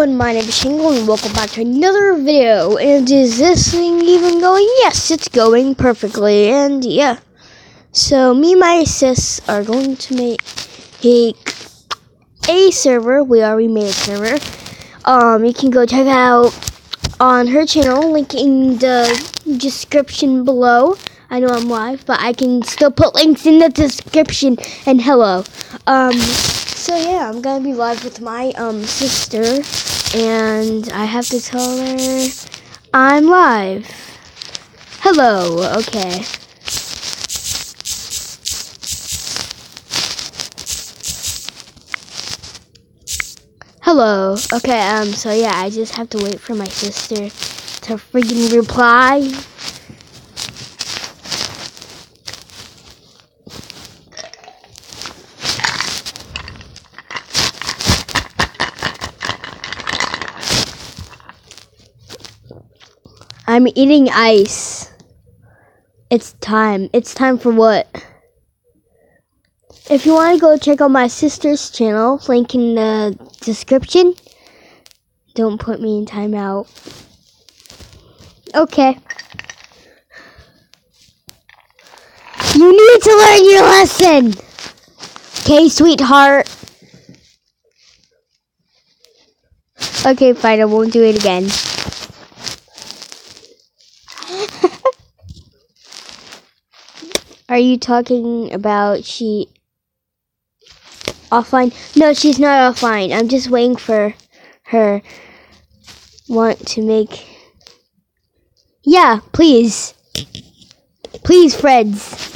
everyone, my name is Shingle and welcome back to another video. And is this thing even going? Yes, it's going perfectly. And yeah, so me and my sis are going to make a server. We already made a server. You can go check out on her channel, link in the description below. I know I'm live, but I can still put links in the description. And hello. So yeah, I'm gonna be live with my sister, and I have to tell her I'm live. Hello. Okay. Hello. Okay. So yeah, I just have to wait for my sister to freaking reply. I'm eating ice. It's time. It's time for what? If you want to go check out my sister's channel, link in the description. Don't put me in timeout. Okay. You need to learn your lesson. Okay, sweetheart. Okay, fine. I won't do it again. Are you talking about she offline? No, she's not offline. I'm just waiting for her want to make. Yeah, please. Please, Freds.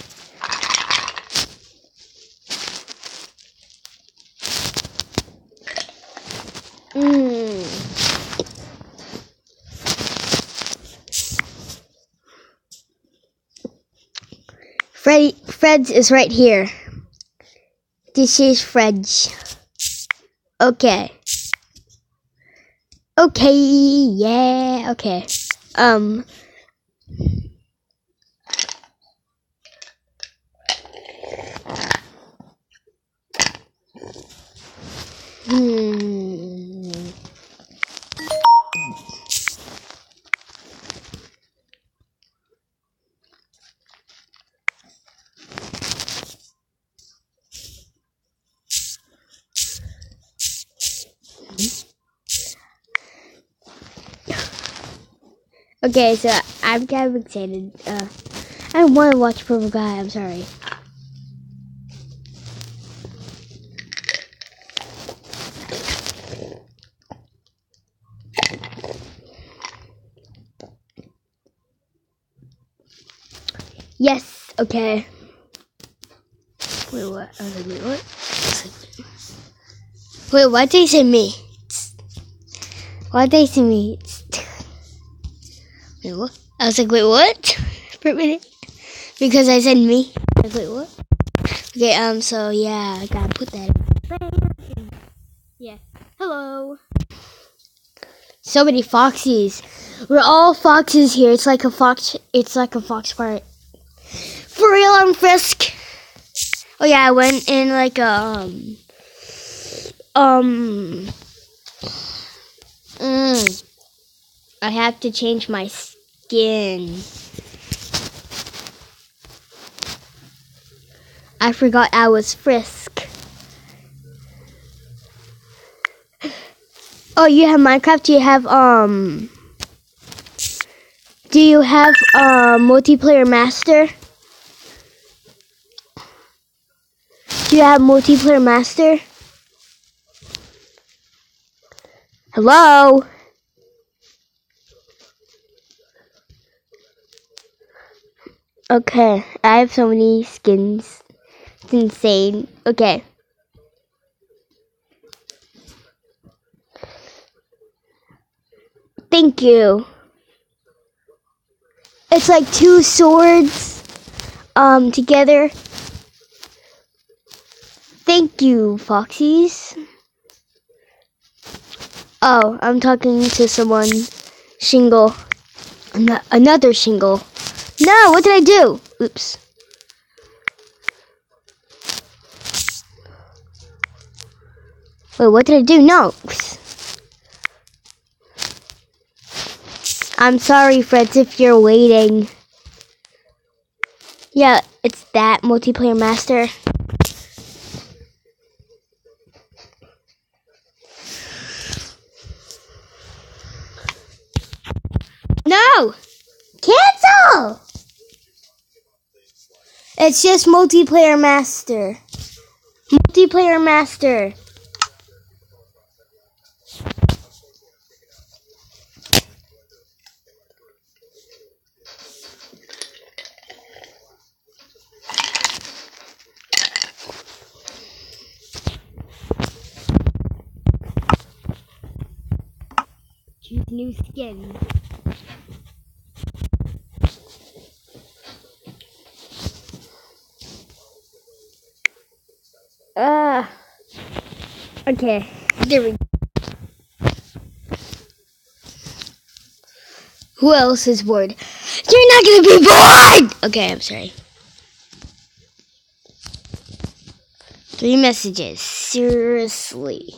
Freds is right here. This is Freds. Okay. Okay, yeah, okay. Okay, so I'm kind of excited. I don't want to watch Purple Guy, I'm sorry. Yes, okay. Wait, what? I was like, wait, what? Wait, why'd they say me? Why'd they say me? Wait, what? I was like, wait, what? For a minute. Because I said me. I was like, wait, what? Okay, so yeah, I gotta put that in. Yeah. Hello. So many foxes. We're all foxes here. It's like a fox part. For real, I'm Frisk. Oh yeah, I went in like a I have to change my skin. I forgot I was Frisk. Oh, you have Minecraft? Do you have multiplayer master? Do you have multiplayer master? Hello? Okay, I have so many skins. It's insane. Okay. Thank you. It's like two swords together. Thank you, Foxies. Oh, I'm talking to someone. Shingle. Another Shingle. No, what did I do? Oops. Wait, what did I do? No. I'm sorry, Fritz, if you're waiting. Yeah, it's that multiplayer master. No! Cancel! It's just multiplayer master. Multiplayer master. Choose new skin. Okay. There we go. Who else is bored? You're not gonna be bored! Okay, I'm sorry. 3 messages. Seriously.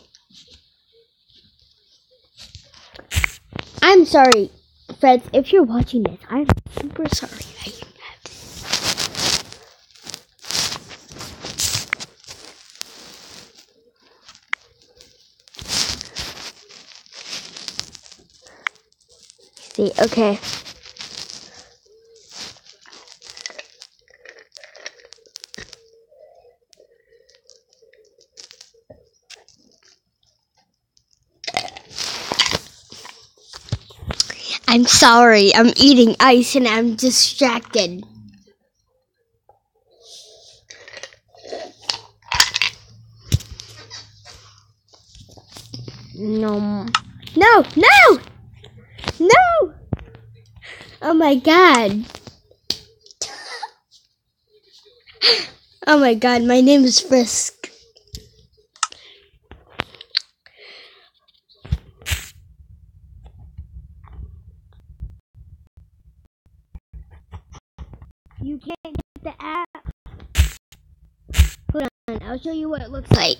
I'm sorry, Fred, if you're watching this. I'm super sorry. I have to. See, okay. I'm sorry. I'm eating ice and I'm distracted. No. No! No! No! Oh my god. Oh my god, my name is Frisk. You can't get the app. Hold on, I'll show you what it looks like.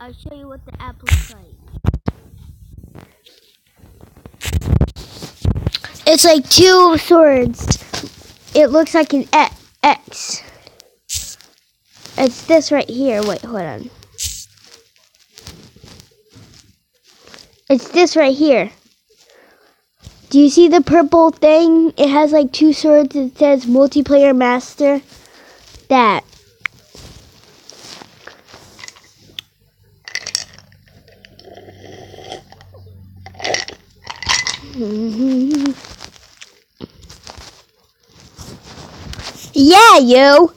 I'll show you what the app looks like. It's like 2 swords. It looks like an X. It's this right here. Wait, hold on. It's this right here. Do you see the purple thing? It has like 2 swords. It says multiplayer master. That. Yeah, you.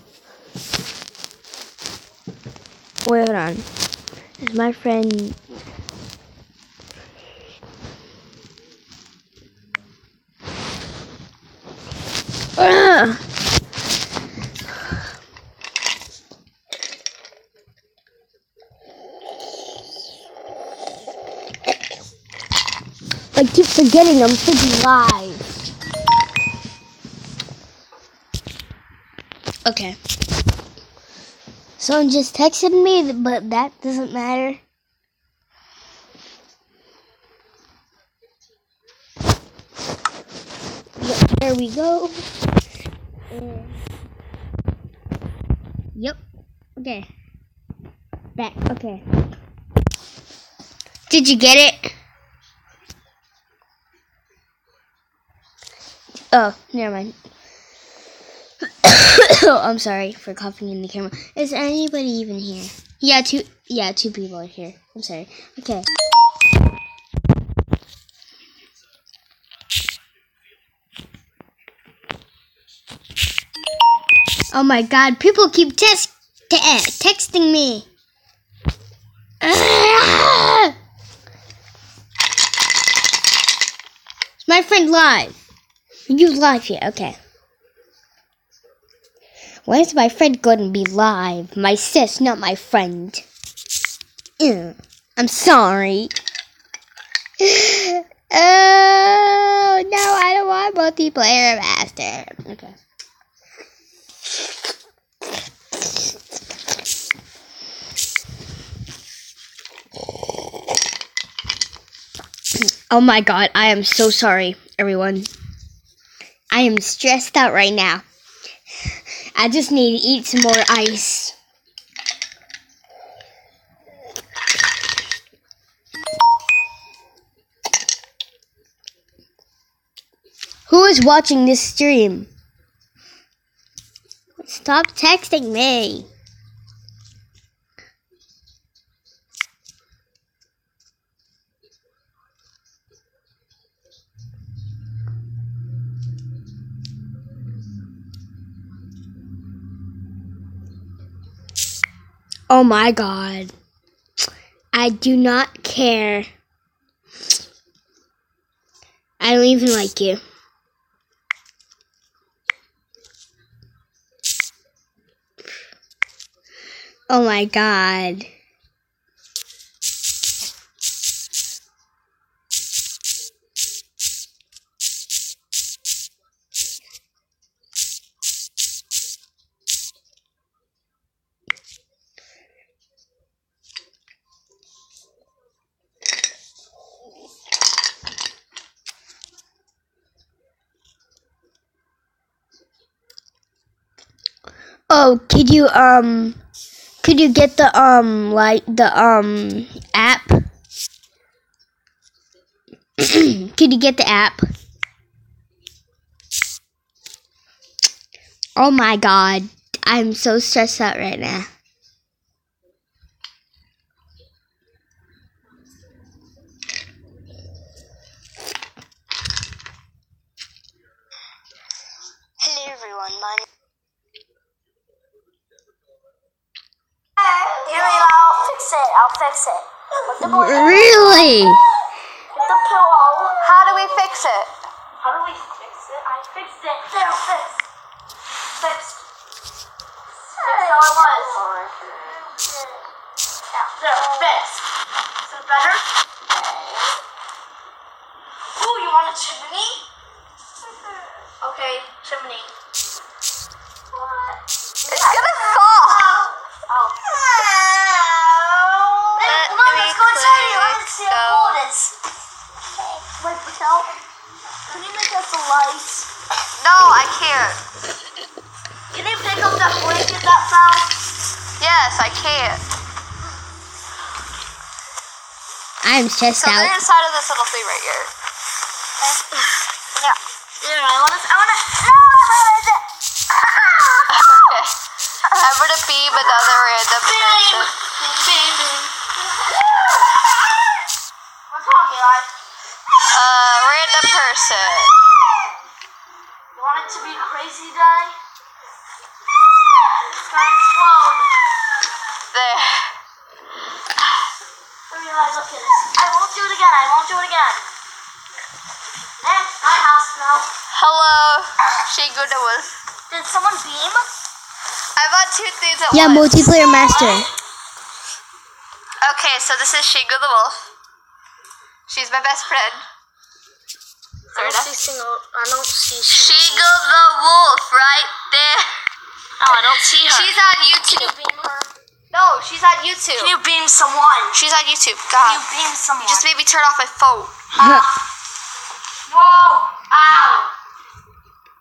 Wait, hold on. Is my friend? I keep forgetting I'm freaking live. Okay. Someone just texted me, but that doesn't matter. Yep, there we go. Yep. Okay. Back. Okay. Did you get it? Oh, never mind. Oh, I'm sorry for coughing in the camera. Is anybody even here? Yeah, 2 people are here. I'm sorry. Okay. Oh my god, people keep texting me. Is my friend live? You live here, okay. When is my friend going to be live? My sis, not my friend. I'm sorry. Oh, no, I don't want multiplayer master. Okay. Oh my god, I am so sorry, everyone. I am stressed out right now. I just need to eat some more ice. Who is watching this stream? Stop texting me. Oh my god. I do not care. I don't even like you. Oh my god. Oh, could you get the app? Could you get the app? Oh my god. I'm so stressed out right now. Hello everyone, I'll fix it. With the board. Really? With the pillow. How do we fix it? How do we fix it? I fixed it. There, fixed. Fixed. Fixed how it was. Yeah, there, fixed. Is it better? Ooh, you want a chimney? Okay, chimney. What? It's gonna fall. Oh. Let's go inside. Let's see how cold it is. Wait, Michelle. Can you make us a light? No, I can't. Can you pick up that blanket that fell? Yes, I can't. I'm stressed So out. they're inside of this little thing right here. Yeah. Yeah, I wanna. No, I'm gonna beam another random person. Beam. What's wrong, Eli? Random person. You want it to be a crazy day? It's gonna explode. There. Eli, look at this. I won't do it again. My house now. Hello. Did someone beam? I bought two things at Yeah, once. multiplayer master. Okay, so this is Shingo the Wolf. She's my best friend. I don't see Shingo the Wolf right there. No, I don't see her. She's on YouTube. Can you beam her? No, she's on YouTube. Can you beam someone? She's on YouTube. God. Can you beam someone? Just made me turn off my phone. Whoa! Ow!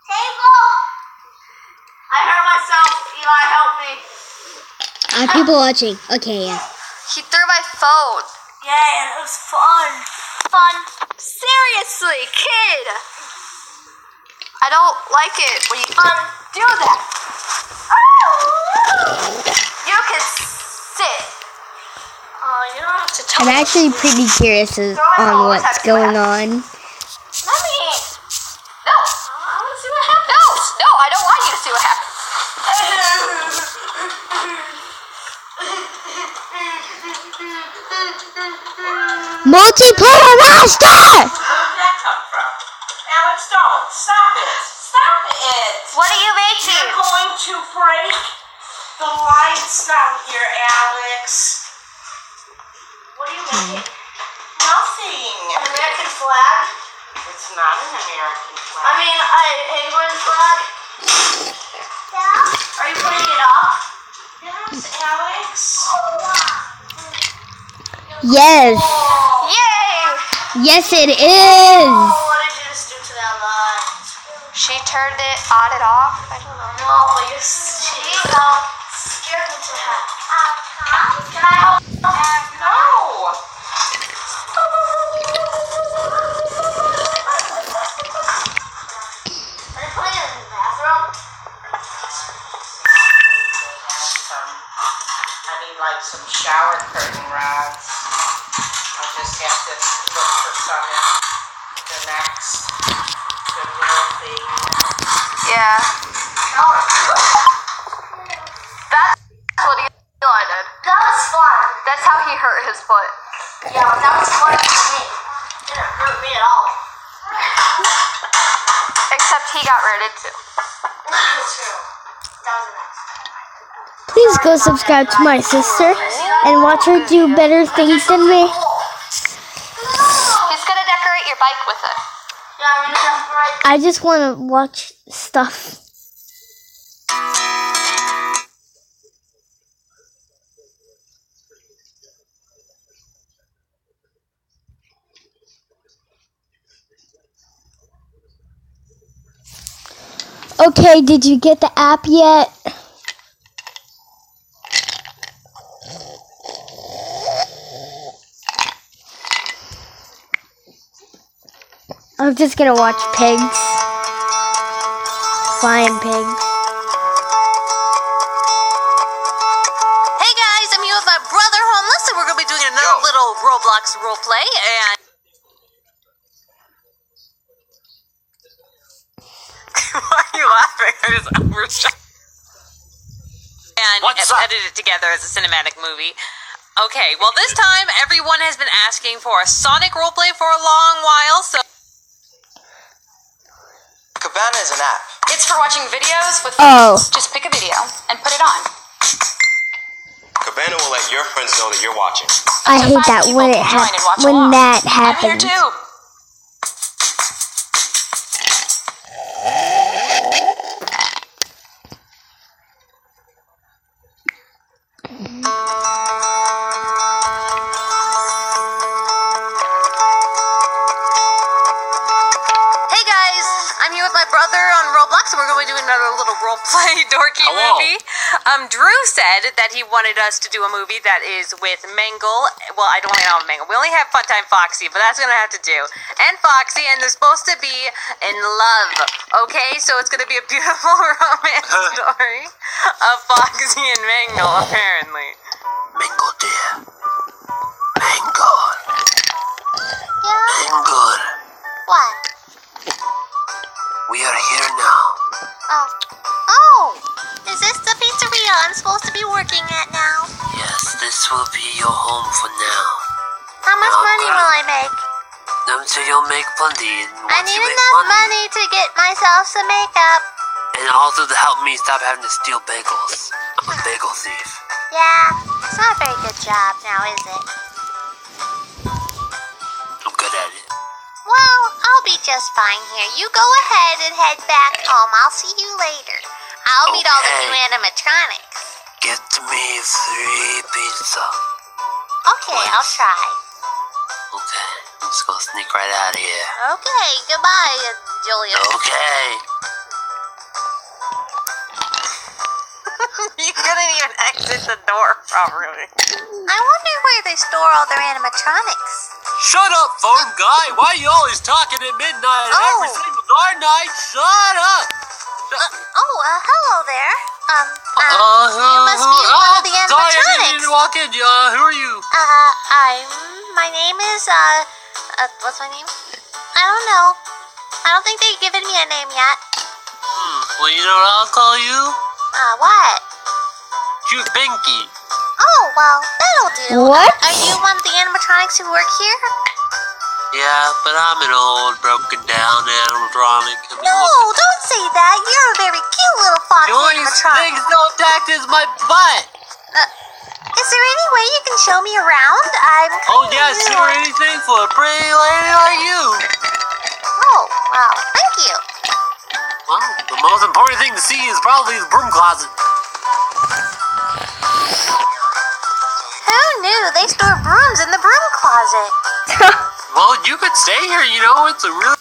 Table! I hurt myself. Eli, help me. People watching. Okay, yeah. He threw my phone. Yeah, and it was fun. Seriously, kid. I don't like it when you do that. You can sit. You don't have to tell I'm me. actually pretty curious on what's going on. Mommy. No. I want to see what happens. No, I don't want you to see what happens. Multiplayer master! Where did that come from? Alex, don't. Stop it. Stop it. What are you making? You're going to break the lights down here, Alex. What are you making? Nothing. An American flag? It's not an American flag. I mean, a England flag? Yeah. Are you putting it up? Yes, Alex. Yes. Yay! Yes, it is. Oh, what did you just do to that light? She turned it on and off. I don't know. No, but you scared me to hell. Can I help? No. Are you putting it in the bathroom? I need like some shower curtain rods. I'll just have to look for some in the next Goodwill thing. Yeah. That's what Eli did. That was fun. That's how he hurt his foot. Yeah, that was fun for me. It didn't hurt me at all. Except he got rated too. That's true. That was the next. Please go subscribe to my sister and watch her do better things than me. He's gonna decorate your bike with it. Yeah, I'm gonna decorate. I just want to watch stuff. Okay, did you get the app yet? I'm just gonna watch pigs. Flying pigs. Hey guys, I'm here with my brother Homeless, and we're gonna be doing another little Roblox roleplay, and why are you laughing? I just overshot. And edited it together as a cinematic movie. Okay, well this time everyone has been asking for a Sonic roleplay for a long while, so Cabana is an app. it's for watching videos with Oh. Just pick a video and put it on. Cabana will let your friends know that you're watching. I hate five that people when can join and watch when along. that I'm here happens. too. Hey guys, I'm here with my brother on Roblox, and we're going to be doing another little roleplay dorky Hello. movie. Drew said that he wanted us to do a movie that is with Mangle. Well, I don't really know Mangle. We only have Funtime Foxy, but that's going to have to do. And Foxy, and they're supposed to be in love. Okay, so it's going to be a beautiful romance story of Foxy and Mangle, apparently. Mingle, dear. Mingle. Yeah? Mingle. What? We are here now. Oh. Oh! Is this the pizzeria I'm supposed to be working at now? Yes, this will be your home for now. How much Oh, money God. will I make? Until you'll make plenty. And I once need you make enough money to get myself some makeup. And also to help me stop having to steal bagels. I'm a bagel thief. Yeah, it's not a very good job now, is it? I'm good at it. Well, I'll be just fine here. You go ahead and head back home. I'll see you later. I'll meet all the new Okay. animatronics. Get me 3 pizza. Okay, I'll try. Okay, I'm just gonna sneak right out of here. Okay, goodbye, Julia. Okay. You couldn't even exit the door properly. I wonder where they store all their animatronics. Shut up, phone guy! Why are you always talking at midnight every Oh. single darn night? Shut up! Hello there. You must be one of the Sorry, I didn't mean animatronics. to walk in. Who are you? My name is, what's my name? I don't know. I don't think they've given me a name yet. Well, you know what I'll call you? What? Cute Pinky. Oh, well, that'll do. What? Are you one of the animatronics who work here? Yeah, but I'm an old, broken down animatronic. I mean, No, look, don't say that. You're a very cute little fox the only animatronic. thing that's tact is my butt. Is there any way you can show me around? I'm Oh, kinda yeah, new. sure, anything for a pretty lady like you. Oh, wow. Thank you. Well, the most important thing to see is probably the broom closet. Who knew they store brooms in the broom closet? Well, you could stay here, you know, it's a really...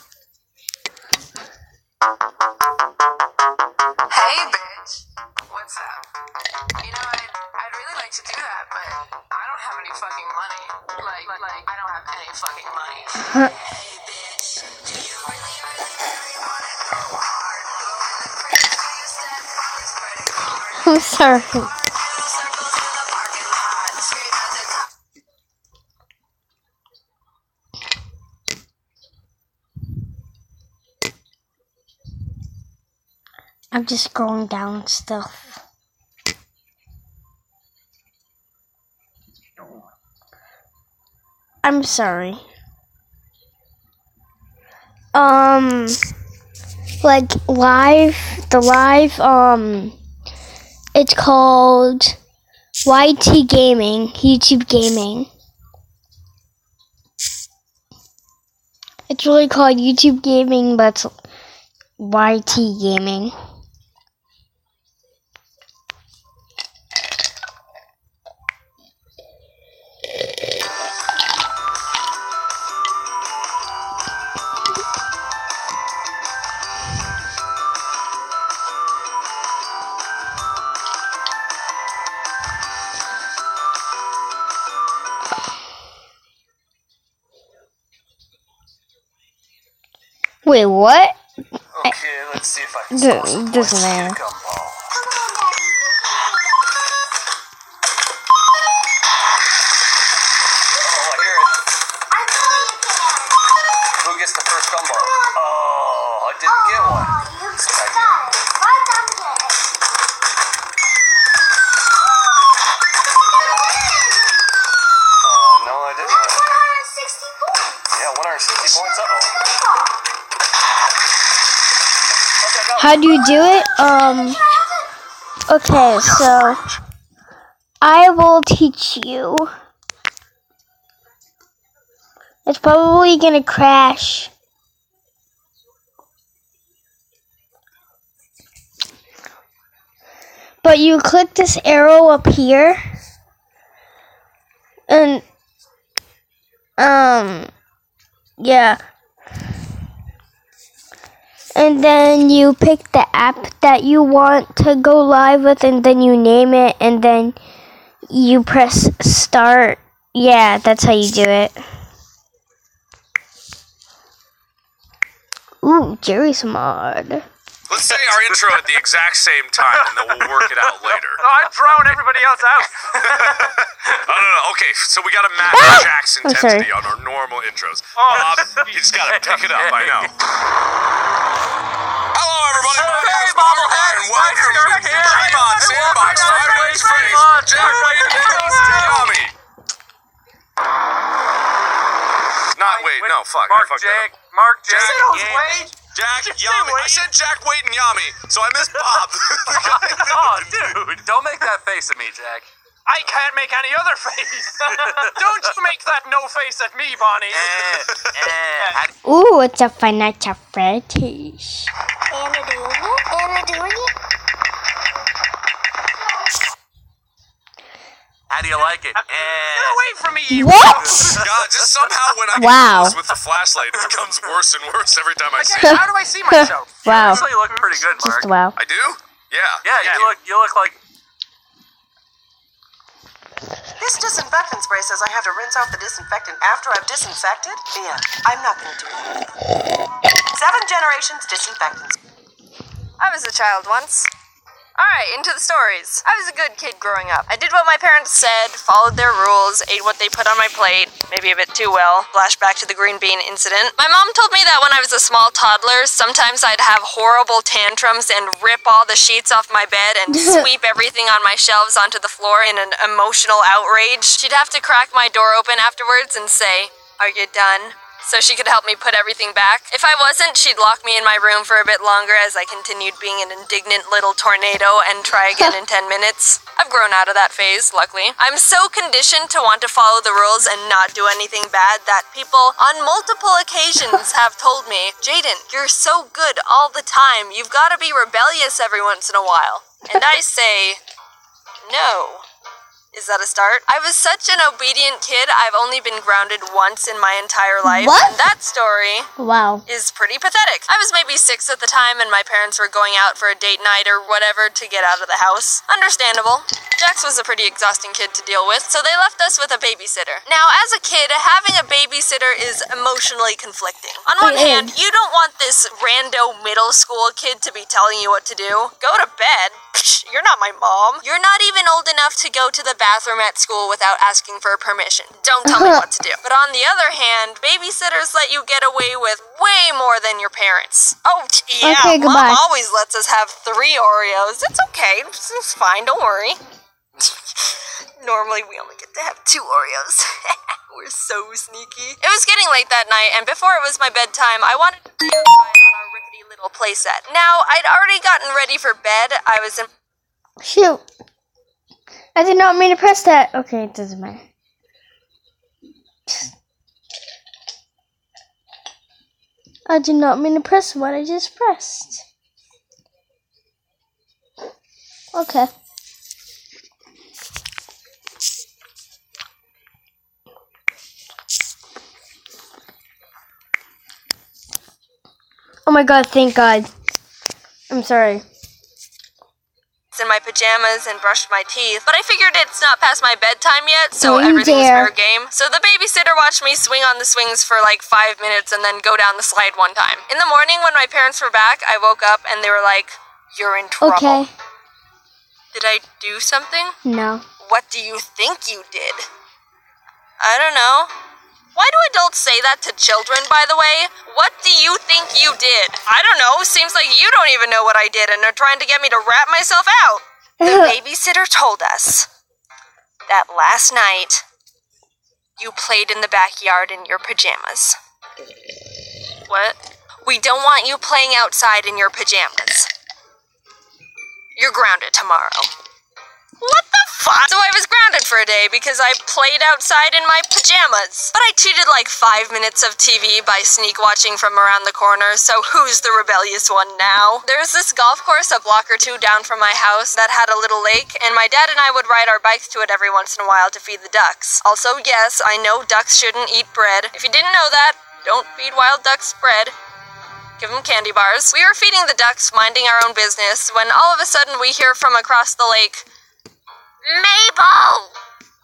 Hey, bitch. What's up? You know, I'd really like to do that, but I don't have any fucking money. Like, I don't have any fucking money. Hey, bitch. Do you really want it? Go hard. Go in the crazy step. Always spreading hard. I'm sorry. Circles in the parking lot. Scream at the top. I'm just scrolling down stuff. I'm sorry. Like the live, it's called YT Gaming, YouTube Gaming. It's really called YouTube Gaming, but it's YT Gaming. Wait, what? Okay, let's see if I can This score some man. points to get a gumball. Oh, I hear it. Who gets the first gumball? Oh, I didn't get one. That's what I get. No, I didn't. Yeah, 160 points. Uh-oh. How do you do it? Okay, so I will teach you. It's probably gonna crash. But you click this arrow up here. And yeah. And then you pick the app that you want to go live with, and then you name it, and then you press start. Yeah, that's how you do it. Ooh, Jerry's mod. Let's say our intro at the exact same time, and then we'll work it out later. I'd drown everybody else out. No. Okay, so we got to match Jack's intensity on our normal intros. You just got to pick it up, I know. Hello, everybody. Hey, bobblehead. And welcome to Draymond Sandbox 5 Ways Phrase. Jack Wade and Tommy. Wait, no, fuck. Mark Jack. Mark Jack. Jack Yami. I said Jack Wade and Yami, so I missed Bob. Oh, dude. Don't make that face at me, Jack. I can't make any other face. Don't you make that no face at me, Bonnie. Ooh, it's a financial fetish. Anna doing it? How do you like it? Get away from me, you What? God, just somehow when I get Wow. close with the flashlight, it becomes worse and worse every time I see it. How do I see myself? Wow. You actually look pretty good, Mark. Just wow. I do? Yeah. Yeah, you look like... This disinfectant spray says I have to rinse out the disinfectant after I've disinfected? Yeah, I'm not going to do that. 7 generations disinfectants. I was a child once. Alright, into the stories. I was a good kid growing up. I did what my parents said, followed their rules, ate what they put on my plate, maybe a bit too well. Flashback to the green bean incident. My mom told me that when I was a small toddler, sometimes I'd have horrible tantrums and rip all the sheets off my bed and sweep everything on my shelves onto the floor in an emotional outrage. She'd have to crack my door open afterwards and say, "Are you done?" so she could help me put everything back. If I wasn't, she'd lock me in my room for a bit longer as I continued being an indignant little tornado and try again in 10 minutes. I've grown out of that phase, luckily. I'm so conditioned to want to follow the rules and not do anything bad that people on multiple occasions have told me, "Jaden, you're so good all the time. You've got to be rebellious every once in a while." And I say, no. Is that a start? I was such an obedient kid, I've only been grounded once in my entire life. What? And that story is pretty pathetic. I was maybe 6 at the time and my parents were going out for a date night or whatever to get out of the house. Understandable. Jax was a pretty exhausting kid to deal with, so they left us with a babysitter. Now, as a kid, having a babysitter is emotionally conflicting. On one hand, you don't want this rando middle school kid to be telling you what to do. Go to bed. Psh, you're not my mom. You're not even old enough to go to the bathroom at school without asking for permission. Don't tell me what to do. But on the other hand, babysitters let you get away with way more than your parents. Oh, yeah, Okay, goodbye. Mom always lets us have 3 Oreos. It's okay. It's fine. Don't worry. Normally, we only get to have 2 Oreos. We're so sneaky. It was getting late that night, and before it was my bedtime, I wanted to play outside on our rickety little playset. Now, I'd already gotten ready for bed. I was in... Shoot. I did not mean to press that. Okay, it doesn't matter. I did not mean to press what I just pressed. Okay. Oh my god, thank God. I'm sorry. In my pajamas and brushed my teeth, but I figured it's not past my bedtime yet, so Don't you everything was dare. fair game. So the babysitter watched me swing on the swings for like 5 minutes and then go down the slide one time. In the morning when my parents were back, I woke up and they were like, "You're in trouble." Okay. Did I do something? No. What do you think you did? I don't know. Why do adults say that to children, by the way? What do you think you did? I don't know. Seems like you don't even know what I did and are trying to get me to rat myself out. The babysitter told us that last night you played in the backyard in your pajamas. What? We don't want you playing outside in your pajamas. You're grounded tomorrow. What the fuck? So I was grounded for a day because I played outside in my pajamas. But I cheated like 5 minutes of TV by sneak watching from around the corner, so who's the rebellious one now? There's this golf course a block or 2 down from my house that had a little lake, and my dad and I would ride our bikes to it every once in a while to feed the ducks. Also, yes, I know ducks shouldn't eat bread. If you didn't know that, don't feed wild ducks bread. Give them candy bars. We were feeding the ducks, minding our own business, when all of a sudden we hear from across the lake, "Mabel!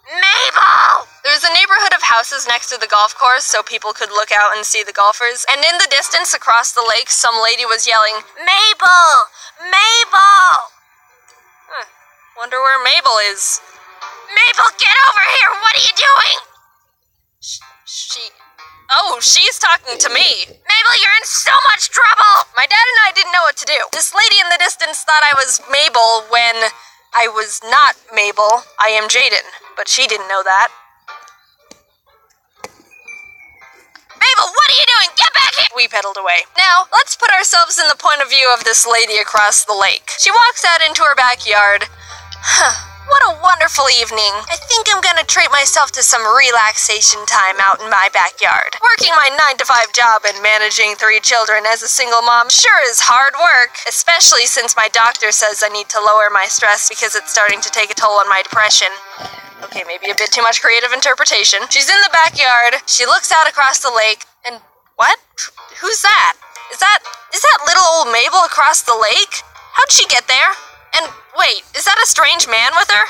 Mabel!" There's a neighborhood of houses next to the golf course so people could look out and see the golfers, and in the distance across the lake, some lady was yelling, "Mabel! Mabel!" Wonder where Mabel is. "Mabel, get over here! What are you doing?" She's talking to me. "Mabel, you're in so much trouble!" My dad and I didn't know what to do. This lady in the distance thought I was Mabel when I was not Mabel. I am Jaden, but she didn't know that. "Mabel, what are you doing? Get back here!" We pedaled away. Now, let's put ourselves in the point of view of this lady across the lake. She walks out into her backyard. What a wonderful evening. I think I'm gonna treat myself to some relaxation time out in my backyard. Working my 9-to-5 job and managing 3 children as a single mom sure is hard work, especially since my doctor says I need to lower my stress because it's starting to take a toll on my depression. Okay, maybe a bit too much creative interpretation. She's in the backyard, she looks out across the lake, and what? Who's that? Is that little old Mabel across the lake? How'd she get there? And wait, is that a strange man with her?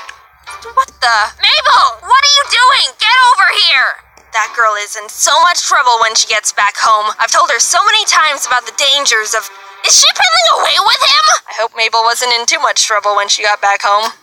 What the? "Mabel, what are you doing? Get over here!" That girl is in so much trouble when she gets back home. I've told her so many times about the dangers of... Is she pedaling away with him? I hope Mabel wasn't in too much trouble when she got back home.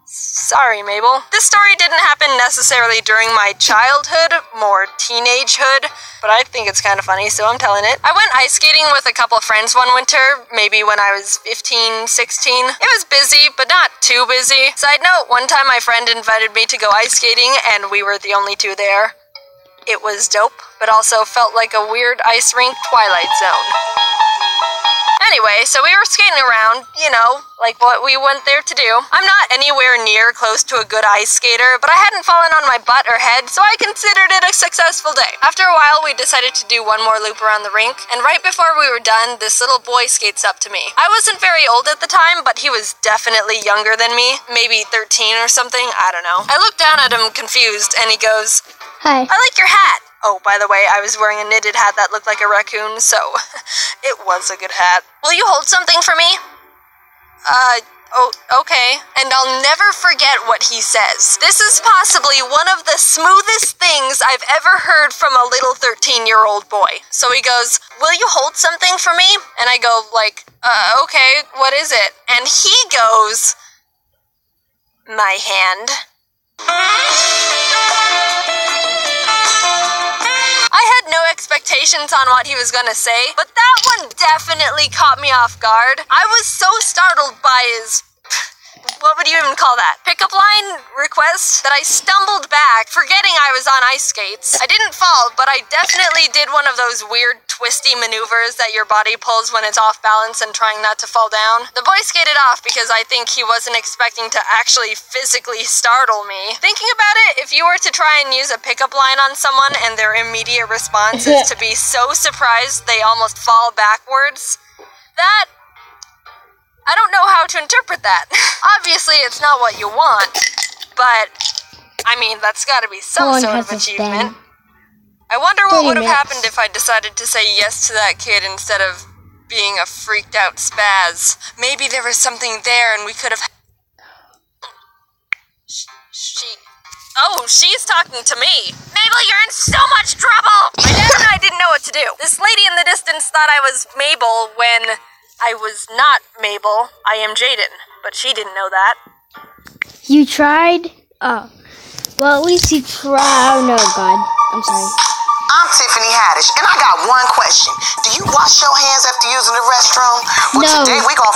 Sorry, Mabel. This story didn't happen necessarily during my childhood, more teenagehood, but I think it's kind of funny, so I'm telling it. I went ice skating with a couple of friends one winter, maybe when I was 15, 16. It was busy, but not too busy. Side note, one time my friend invited me to go ice skating, and we were the only 2 there. It was dope, but also felt like a weird ice rink Twilight Zone. Anyway, so we were skating around, you know, like what we went there to do. I'm not anywhere near close to a good ice skater, but I hadn't fallen on my butt or head, so I considered it a successful day. After a while, we decided to do one more loop around the rink, and right before we were done, this little boy skates up to me. I wasn't very old at the time, but he was definitely younger than me, maybe 13 or something, I don't know. I looked down at him confused, and he goes, Hi. I like your hat. Oh, by the way, I was wearing a knitted hat that looked like a raccoon, so it was a good hat. Will you hold something for me? Oh, okay. And I'll never forget what he says. This is possibly one of the smoothest things I've ever heard from a little 13-year-old boy. So he goes, will you hold something for me? And I go, like, okay, what is it? And he goes, my hand. I had no expectations on what he was gonna say, but that one definitely caught me off guard. I was so startled by his... what would you even call that? Pickup line request that I stumbled back, forgetting I was on ice skates. I didn't fall, but I definitely did one of those weird twisty maneuvers that your body pulls when it's off balance and trying not to fall down. The boy skated off because I think he wasn't expecting to actually physically startle me. Thinking about it, if you were to try and use a pickup line on someone and their immediate response is to be so surprised they almost fall backwards, that... I don't know how to interpret that. Obviously, it's not what you want, but, I mean, that's gotta be some sort of achievement. I wonder what would have happened if I decided to say yes to that kid instead of being a freaked out spaz. Maybe there was something there and we could have... Oh, she's talking to me. Mabel, you're in so much trouble! My dad and I didn't know what to do. This lady in the distance thought I was Mabel when... I was not Mabel. I am Jaden, but she didn't know that. You tried? Oh. Well, at least you tried. Oh, no, God. I'm sorry. I'm Tiffany Haddish, and I got one question. Do you wash your hands after using the restroom? Well, no. Today we gon'...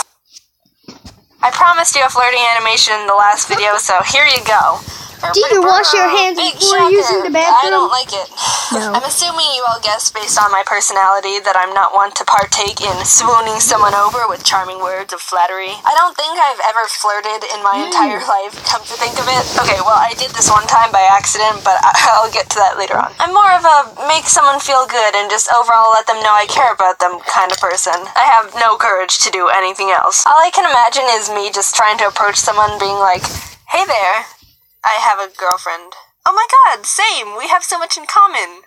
I promised you a flirting animation in the last video, so here you go. Do you wash your hands before using the bathroom? I don't like it. No. I'm assuming you all guessed based on my personality that I'm not one to partake in swooning someone over with charming words of flattery. I don't think I've ever flirted in my entire life, come to think of it. Okay, well, I did this one time by accident, but I'll get to that later on. I'm more of a make someone feel good and just overall let them know I care about them kind of person. I have no courage to do anything else. All I can imagine is me just trying to approach someone being like, hey there. I have a girlfriend. Oh my god, same! We have so much in common!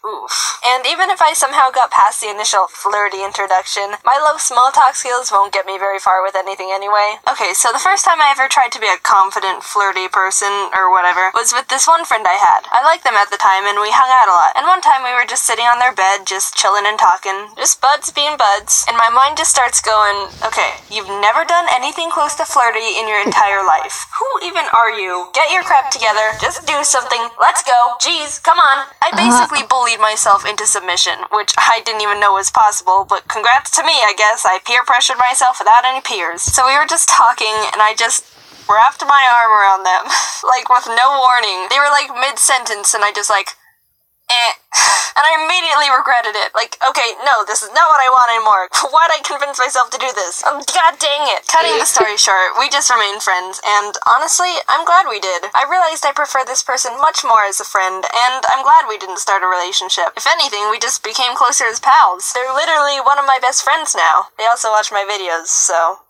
Oof. And even if I somehow got past the initial flirty introduction, my low small talk skills won't get me very far with anything anyway. Okay, so the first time I ever tried to be a confident, flirty person, or whatever, was with this one friend I had. I liked them at the time, and we hung out a lot. And one time we were just sitting on their bed, just chilling and talking. Just buds being buds. And my mind just starts going, okay, you've never done anything close to flirty in your entire life. Who even are you? Get your crap together. Just do something. Let's go. Jeez, come on. I basically bullied myself into submission, which I didn't even know was possible, but congrats to me, I guess. I peer pressured myself without any peers. So we were just talking, and I just wrapped my arm around them, like with no warning. They were like mid-sentence, and I just like, and I immediately regretted it. Like, okay, no, this is not what I want anymore. Why'd I convince myself to do this? God dang it. Cutting the story short, we just remained friends, and honestly, I'm glad we did. I realized I prefer this person much more as a friend, and I'm glad we didn't start a relationship. If anything, we just became closer as pals. They're literally one of my best friends now. They also watch my videos, so...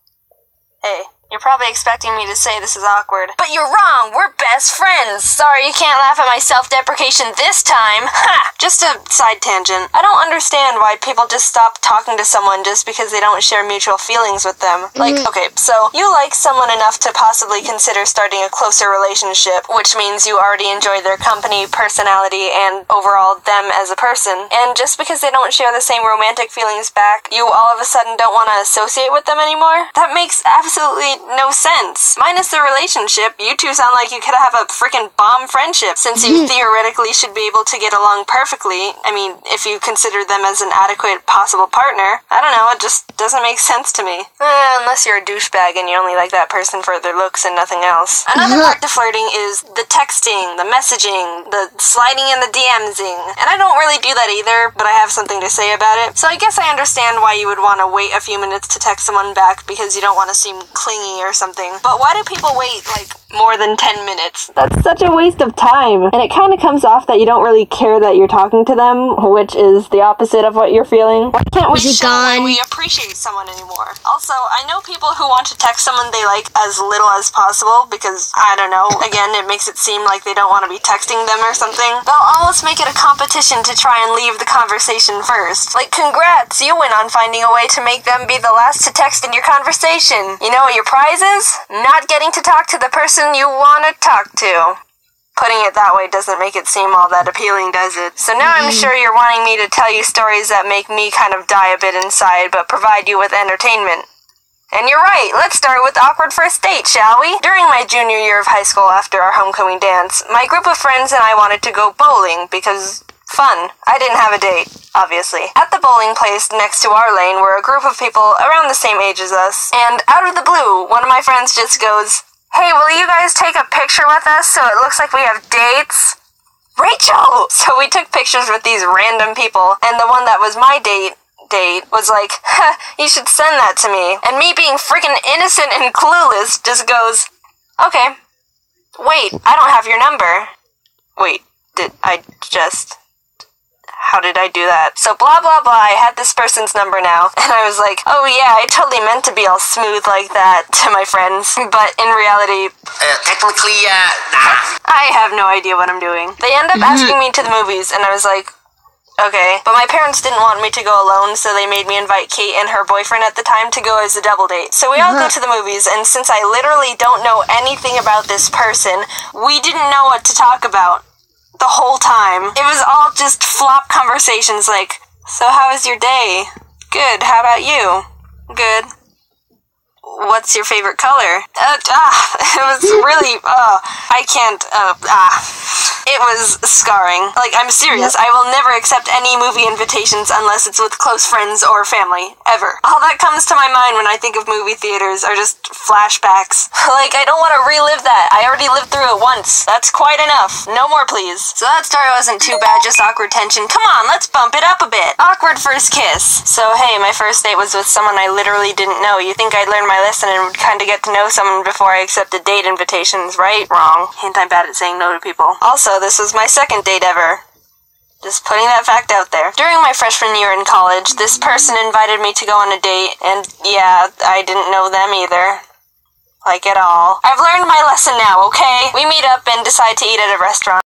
Hey. You're probably expecting me to say this is awkward. But you're wrong! We're best friends! Sorry you can't laugh at my self-deprecation this time! Ha! Just a side tangent. I don't understand why people just stop talking to someone just because they don't share mutual feelings with them. Like, okay, so you like someone enough to possibly consider starting a closer relationship, which means you already enjoy their company, personality, and overall them as a person. And just because they don't share the same romantic feelings back, you all of a sudden don't want to associate with them anymore? That makes absolutely made no sense. Minus the relationship, you two sound like you could have a freaking bomb friendship, since you theoretically should be able to get along perfectly. I mean, if you consider them as an adequate possible partner. I don't know, it just doesn't make sense to me. Unless you're a douchebag and you only like that person for their looks and nothing else. Another part to flirting is the texting, the messaging, the sliding in the DMsing. And I don't really do that either, but I have something to say about it. So I guess I understand why you would want to wait a few minutes to text someone back, because you don't want to seem clingy or something. But why do people wait, like, more than 10 minutes? That's such a waste of time. And it kind of comes off that you don't really care that you're talking to them, which is the opposite of what you're feeling. Why can't we show when we appreciate someone anymore? Also, I know people who want to text someone they like as little as possible because, I don't know, again, it makes it seem like they don't want to be texting them or something. They'll almost make it a competition to try and leave the conversation first. Like, congrats, you went on finding a way to make them be the last to text in your conversation. You know what your prize is? Not getting to talk to the person you want to talk to. Putting it that way doesn't make it seem all that appealing, does it? So now I'm sure you're wanting me to tell you stories that make me kind of die a bit inside, but provide you with entertainment. And you're right, let's start with awkward first date, shall we? During my junior year of high school after our homecoming dance, my group of friends and I wanted to go bowling because fun. I didn't have a date, obviously. At the bowling place next to our lane were a group of people around the same age as us, and out of the blue, one of my friends just goes, "Hey, will you guys take a picture with us so it looks like we have dates?" Rachel! So we took pictures with these random people, and the one that was my date was like, you should send that to me. And me being freaking innocent and clueless just goes, okay. Wait, I don't have your number. Wait, how did I do that? So blah blah blah, I had this person's number now, and I was like, oh yeah, I totally meant to be all smooth like that to my friends, but in reality, technically, nah. I have no idea what I'm doing. They end up asking me to the movies, and I was like, okay, but my parents didn't want me to go alone, so they made me invite Kate and her boyfriend at the time to go as a double date. So we all go to the movies, and since I literally don't know anything about this person, we didn't know what to talk about the whole time. It was all just flop conversations like, so how was your day? Good, how about you? Good. What's your favorite color? It was really, I can't, It was scarring. Like, I'm serious. I will never accept any movie invitations unless it's with close friends or family. Ever. All that comes to my mind when I think of movie theaters are just flashbacks. Like, I don't want to relive that. I already lived through it once. That's quite enough. No more, please. So that story wasn't too bad, just awkward tension. Come on, let's bump it up a bit. Awkward first kiss. So, hey, my first date was with someone I literally didn't know. You think I'd learn my lesson and would kind of get to know someone before I accepted date invitations, right? Wrong. Hint, I'm bad at saying no to people. Also, this was my second date ever. Just putting that fact out there. During my freshman year in college, this person invited me to go on a date, and yeah, I didn't know them either. Like, at all. I've learned my lesson now, okay? We meet up and decide to eat at a restaurant.